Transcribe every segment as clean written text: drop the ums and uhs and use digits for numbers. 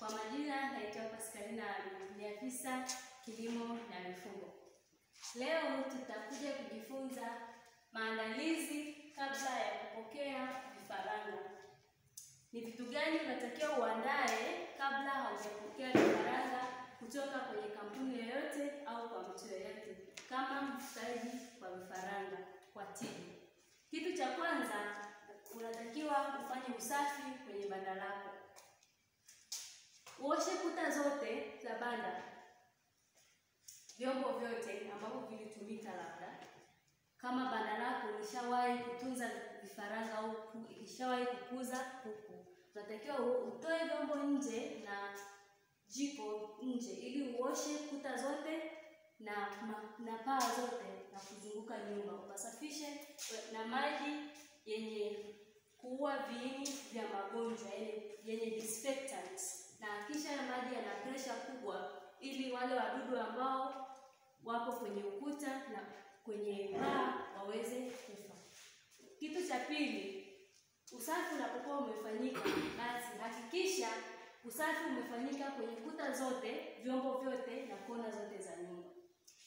Kwa majina naitwa Pascalina, ni afisa kilimo na mifugo. Leo tutakuja kujifunza maandalizi kabla ya kupokea vifaranga. Ni vitu gani unatakiwa uandae kabla haujapokea vifaranga kutoka kwenye kampuni yoyote au kwa mtu yoyote kama mfugaji wa vifaranga kwa tija. Kitu cha kwanza, unatakiwa ufanye usafi kwenye banda lako. Uoshe kuta zote za banda, vyombo vyote ambavyo vilitumika labda. Kama banda lako ulishawahi kutunza vifaranga au ulishawahi kukuza kuku, unatakiwa utoe vyombo nje na jiko nje ili uoshe kuta zote na paa zote na kuzunguka nyumba. Upasafishe na maji yenye kuua viini vya magonjwa yenye disinfectants. Na kisha ya maji yana pressure kubwa ili wale wadudu ambao wako kwenye ukuta na kwenye paa waweze kufa. Kitu cha pili, usafi unapokuwa umefanyika, basi hakikisha usafi umefanyika kwenye kuta zote, vyombo vyote na kona zote za nyumba.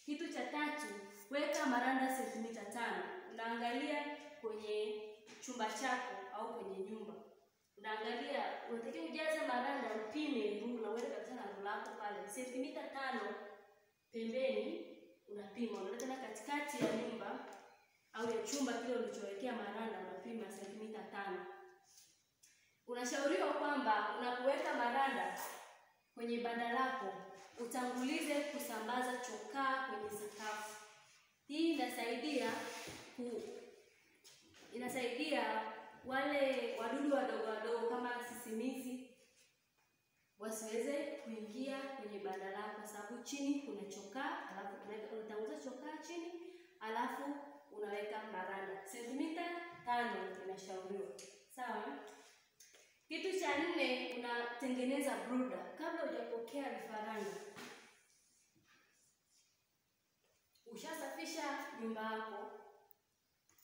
Kitu cha tatu, weka maranda sentimita 5. Unaangalia kwenye chumba chako au kwenye nyumba. Unaangalia, unatakiwa ujaze maranda, upime rula, uweke kabisa na rula yako pale. Sentimita 5 pembeni unapima. Unaleta na katikati ya nyumba au ya chumba kile ulichowekea maranda unapima sentimita 5. Unashauriwa kwamba unapoweka maranda kwenye banda lako, utangulize kusambaza chokaa kwenye sakafu. Hii inasaidia wale wadudu wadogo wadogo kama sisimizi wasiweze kuingia kwenye banda lako, kwa sababu chini kuna chokaa, alafu unatanguliza chokaa chini, alafu unaweka maranda. Sentimita 5 inashauriwa. Sawa? Kitu cha 4, unatengeneza brooder. Kabla hujapokea vifaranga, ushasafisha nyumba yako,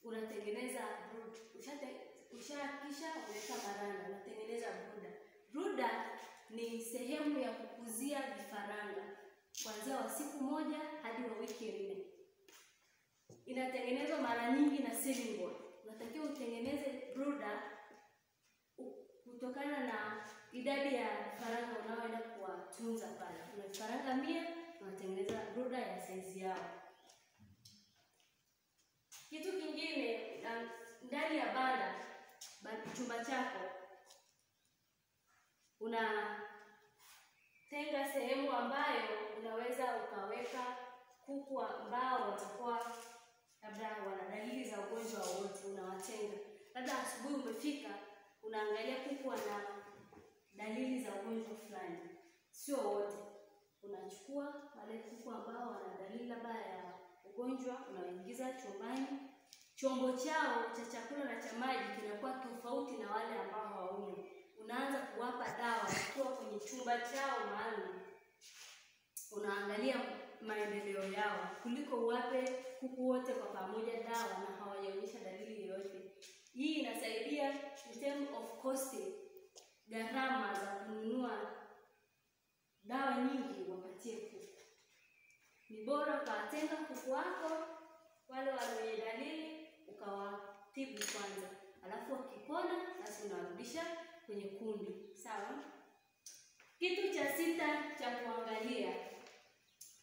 unatengeneza brooder. Kisha unaweka maranda, unatengeneza brooder. Brooder ni sehemu ya kukuzia vifaranga kuanzia wa siku 1 hadi wa wiki 4. Inatengenezwa mara nyingi na ceiling board. Unatakiwa utengeneze brooder kutokana na idadi ya vifaranga unaoenda kuwatunza pale. Kuna vifaranga 100, unatengeneza brooder ya size yao. Kitu kingine, ndani ya banda, chumba chako, unatenga sehemu ambayo unaweza ukaweka kuku ambao watakuwa labda wana dalili za ugonjwa wowote. Unawatenga. Labda asubuhi umefika, unaangalia kuku wana dalili za ugonjwa fulani. Sio wote. Unachukua wale kuku ambao wana dalili labda ya ugonjwa, unaingiza chumbani. Chombo chao cha chakula na cha maji kinakuwa tofauti na wale ambao hawaumi. Unaanza kuwapa dawa kwa kwenye chumba chao maalum. Unaangalia maendeleo yao kuliko uwape kuku wote kwa pamoja dawa na hawajaonyesha dalili yoyote. Hii inasaidia in terms of costing, gharama za kununua dawa nyingi wapatie kuku. Ni bora ukawatenga kuku wako wale wenye dalili ukawatibu kwanza, alafu wakipona basi unawarudisha kwenye kundi. Sawa? Kitu cha 6 cha kuangalia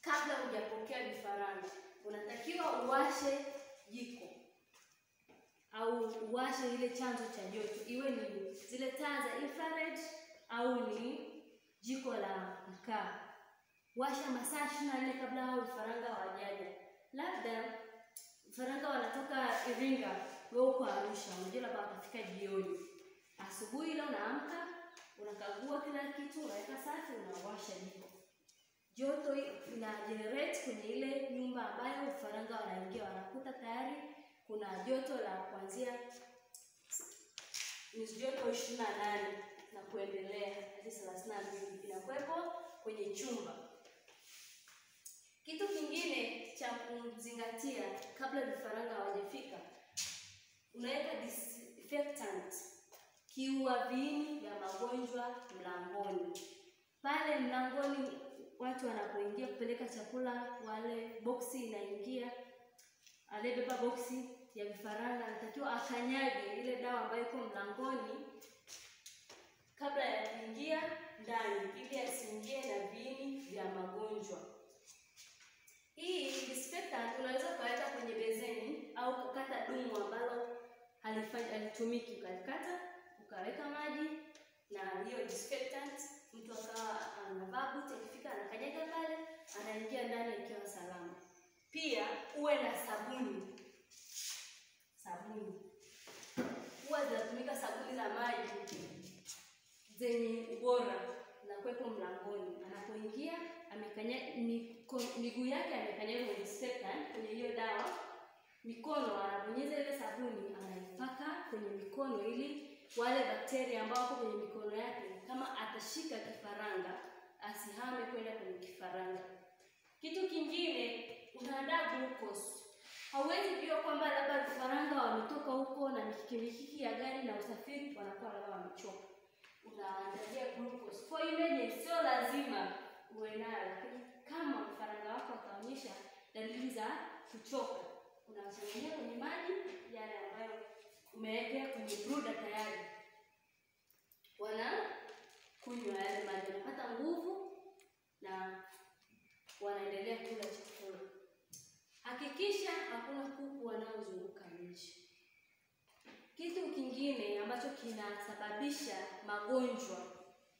kabla hujapokea vifaranga, unatakiwa uwashe jiko au uwashe ile chanzo cha joto, iwe ni zile taa za infrared au ni jiko la mkaa. Washa masaa 24 kabla hao vifaranga hawajaja. Labda vifaranga wanatoka Iringa, wewe uko Arusha, unajua labda watafika jioni. Asubuhi ile unaamka, unakagua kila kitu, unaweka safi, unawasha jiko. Joto ina generate kwenye ile nyumba ambayo vifaranga wanaingia, wanakuta tayari kuna joto la kuanzia joto 28 na kuendelea hadi 32 inakuwepo kwenye chumba. Kitu kingine cha kuzingatia kabla vifaranga hawajafika, unaweka disinfectant, kiua viini vya magonjwa mlangoni. Pale mlangoni watu wanapoingia kupeleka chakula, wale boksi inaingia, aliyebeba boksi ya vifaranga anatakiwa akanyage ile dawa ambayo iko mlangoni kabla ya kuingia ndani, ili asiingie na viini vya magonjwa. Hii disinfectant unaweza kuweka kwenye bezeni au kukata dumu ambalo halitumiki, ukakata ukaweka maji na hiyo disinfectant, mtu akawa anavaa buti, akifika anakanyaga pale, anaingia ndani akiwa salama. Pia uwe na sabuni. Huwa zinatumika sabuni za maji zenye ubora na kuwepo mlangoni. Anapoingia miguu yake amekanyaga kwenye disinfectant, kwenye hiyo dawa, mikono anabonyeza ile sabuni, anaipaka kwenye mikono ili wale bakteria ambao wako kwenye mikono yake, kama atashika kifaranga asihame kwenda kwenye kifaranga. Kitu kingine, unaandaa glucose. Hauwezi kujua kwamba labda vifaranga wametoka huko na mikiki ya gari na usafiri wanakuwa labda wamechoka. Unaandalia glucose. For emergency, sio lazima uwe nayo, lakini kama vifaranga wako wataonyesha dalili za kuchoka, unachanganya kwenye maji yale ambayo umeweka kwenye brooder tayari. Wanakunywa yale maji, wanapata nguvu na wanaendelea kula chakula. Hakikisha hakuna kuku wanaozunguka nje. Kitu kingine ambacho kinasababisha magonjwa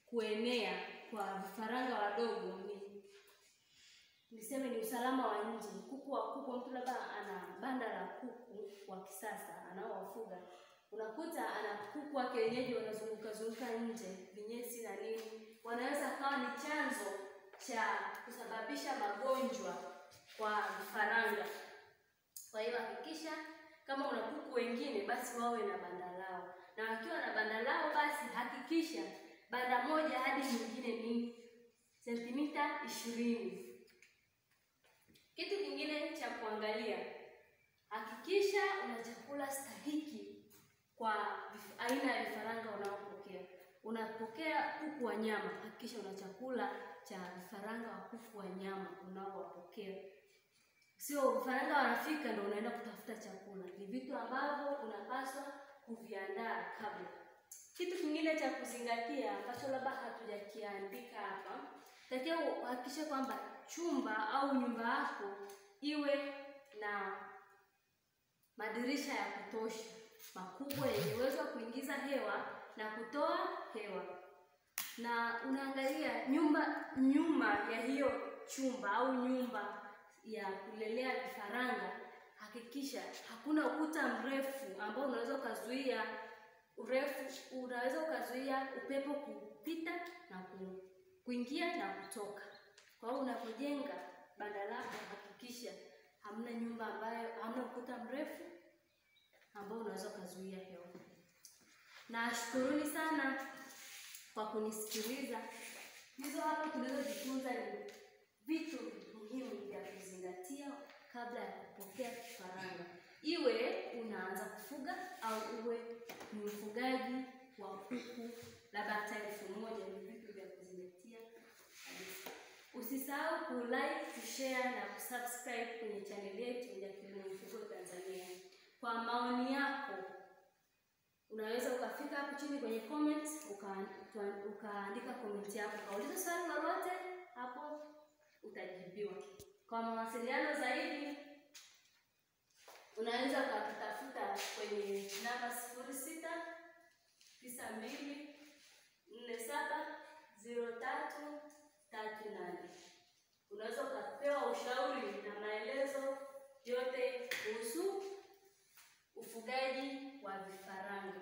kuenea kwa vifaranga wadogo ni usalama wa nje. Kuku wakubwa, mtu labda ana banda la kuku wa kisasa anaowafuga, unakuta ana kuku wa kienyeji wanazunguka nje, vinyesi na nini, wanaweza kawa ni chanzo cha kusababisha magonjwa kwa vifaranga. Kwa hiyo hakikisha kama una kuku wengine basi wawe na banda lao, na wakiwa na banda lao basi hakikisha banda moja hadi nyingine ni sentimita 20. Kitu kingine cha kuangalia, hakikisha una chakula stahiki kwa aina ya vifaranga unaopokea. Unapokea kuku wa nyama, hakikisha una chakula cha vifaranga wa kuku wa nyama unaowapokea. Sio vifaranga wanafika ndio unaenda kutafuta chakula. Ni vitu ambavyo unapaswa kuviandaa kabla. Kitu kingine cha kuzingatia ambacho labda hatujakiandika hapa, takiwa uhakikishe kwamba chumba au nyumba yako iwe na madirisha ya kutosha makubwa yenye uwezo wa kuingiza hewa na kutoa hewa. Na unaangalia nyuma ya hiyo chumba au nyumba ya kulelea vifaranga, hakikisha hakuna ukuta mrefu ambao unaweza ukazuia upepo kupita na kuingia na kutoka. Kwa hiyo unapojenga banda lako hakikisha hamna ukuta mrefu ambao unaweza kuzuia hewa. Na shukuruni sana kwa kunisikiliza. Hizo hapo tulizojifunza ni vitu muhimu vya kuzingatia kabla ya kupokea kifaranga. Iwe unaanza kufuga au uwe ni mfugaji wa kuku labda hata 1000, ni vitu vya kuzingatia kabisa. Usisahau ku-like, kushare na kusubscribe kwenye channel yetu ya Kilimo Mifugo Tanzania. Kwa maoni yako unaweza ukafika hapo chini kwenye comments ukaandika comment yako. Kauliza swali lolote hapo utajibiwa. Kwa mawasiliano zaidi unaweza ukatafuta kwenye namba 0692470338. Unaweza ukapewa ushauri na maelezo yote kuhusu ufugaji wa vifaranga.